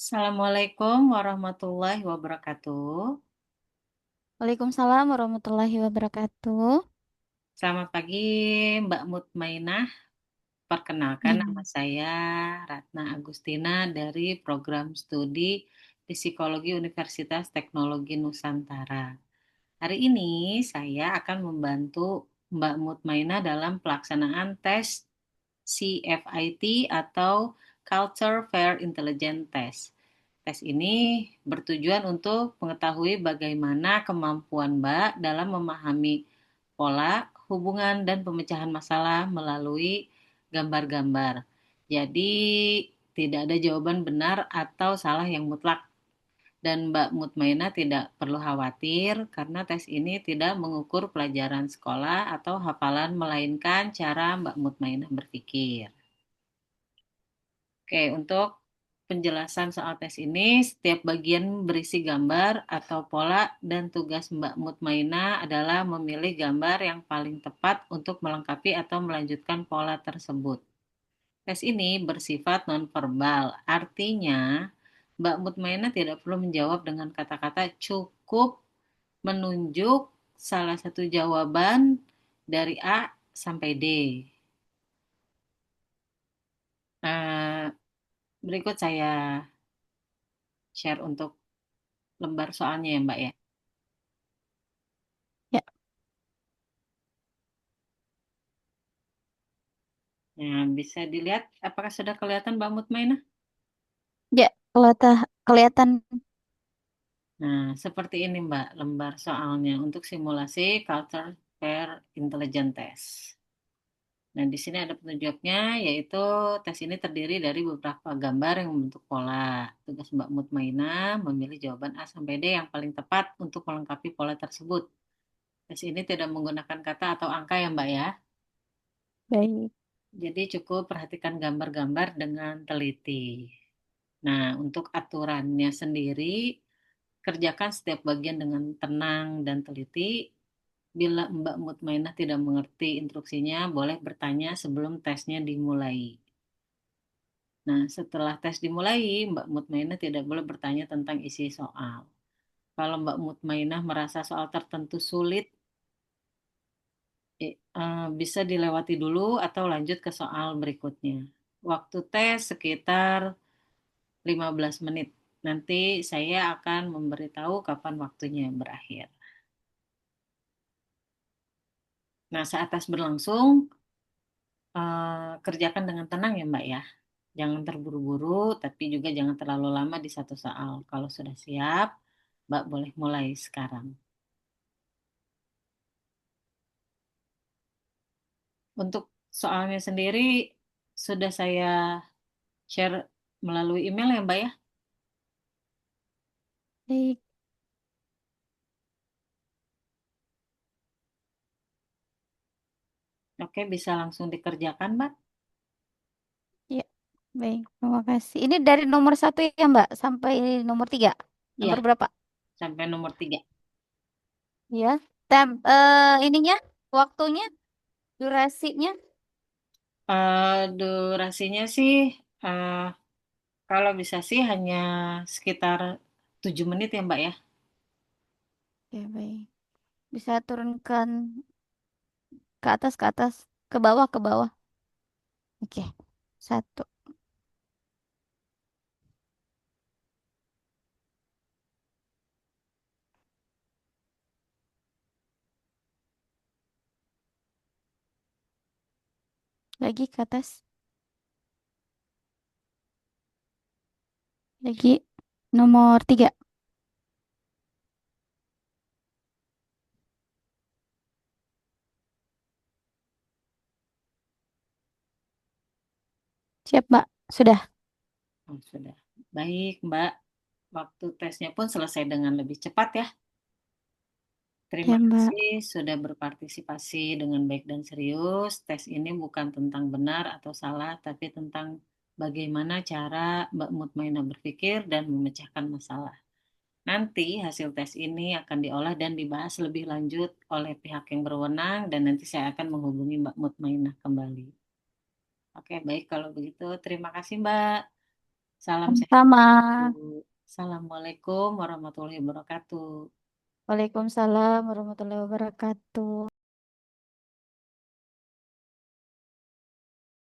Assalamualaikum warahmatullahi wabarakatuh. Waalaikumsalam warahmatullahi wabarakatuh. Selamat pagi, Mbak Mutmainah. Perkenalkan, nama Hmm. saya Ratna Agustina dari program studi Psikologi Universitas Teknologi Nusantara. Hari ini saya akan membantu Mbak Mutmainah dalam pelaksanaan tes CFIT atau Culture Fair Intelligence Test. Tes ini bertujuan untuk mengetahui bagaimana kemampuan Mbak dalam memahami pola, hubungan, dan pemecahan masalah melalui gambar-gambar. Jadi, tidak ada jawaban benar atau salah yang mutlak. Dan Mbak Mutmainah tidak perlu khawatir karena tes ini tidak mengukur pelajaran sekolah atau hafalan, melainkan cara Mbak Mutmainah berpikir. Oke, untuk penjelasan soal tes ini, setiap bagian berisi gambar atau pola dan tugas Mbak Mutmainah adalah memilih gambar yang paling tepat untuk melengkapi atau melanjutkan pola tersebut. Tes ini bersifat nonverbal, artinya Mbak Mutmainah tidak perlu menjawab dengan kata-kata, cukup menunjuk salah satu jawaban dari A sampai D. Eh, Berikut saya share untuk lembar soalnya ya Mbak ya. Ya, Nah, bisa dilihat apakah sudah kelihatan Mbak Mutmainah? ya, kelihatan. Nah, seperti ini Mbak lembar soalnya untuk simulasi Culture Fair Intelligence Test. Nah, di sini ada petunjuknya, yaitu tes ini terdiri dari beberapa gambar yang membentuk pola. Tugas Mbak Mutmainah memilih jawaban A sampai D yang paling tepat untuk melengkapi pola tersebut. Tes ini tidak menggunakan kata atau angka ya Mbak ya. Baik. Jadi cukup perhatikan gambar-gambar dengan teliti. Nah, untuk aturannya sendiri, kerjakan setiap bagian dengan tenang dan teliti. Bila Mbak Mutmainah tidak mengerti instruksinya, boleh bertanya sebelum tesnya dimulai. Nah, setelah tes dimulai, Mbak Mutmainah tidak boleh bertanya tentang isi soal. Kalau Mbak Mutmainah merasa soal tertentu sulit, bisa dilewati dulu atau lanjut ke soal berikutnya. Waktu tes sekitar 15 menit. Nanti saya akan memberitahu kapan waktunya berakhir. Nah, saat tes berlangsung, kerjakan dengan tenang ya Mbak ya. Jangan terburu-buru, tapi juga jangan terlalu lama di satu soal. Kalau sudah siap, Mbak boleh mulai sekarang. Untuk soalnya sendiri, sudah saya share melalui email ya Mbak ya. Baik. Oke, bisa langsung dikerjakan Mbak. Ya, baik. Terima kasih. Ini dari nomor 1 ya, Mbak, sampai nomor 3. Iya, Nomor berapa? sampai nomor 3. Ya. Ininya, waktunya, durasinya. Durasinya sih, eh, kalau bisa sih hanya sekitar 7 menit ya Mbak ya. Ya, baik. Bisa turunkan ke atas, ke bawah, ke bawah. Oke. Satu. Lagi ke atas. Lagi. Nomor 3. Siap, Mbak. Sudah. Oh, sudah. Baik Mbak, waktu tesnya pun selesai dengan lebih cepat ya. Terima Ya, Mbak. kasih sudah berpartisipasi dengan baik dan serius. Tes ini bukan tentang benar atau salah, tapi tentang bagaimana cara Mbak Mutmainah berpikir dan memecahkan masalah. Nanti hasil tes ini akan diolah dan dibahas lebih lanjut oleh pihak yang berwenang dan nanti saya akan menghubungi Mbak Mutmainah kembali. Oke, baik kalau begitu. Terima kasih Mbak. Salam sehat Sama-sama. selalu. Assalamualaikum warahmatullahi wabarakatuh. Waalaikumsalam warahmatullahi wabarakatuh.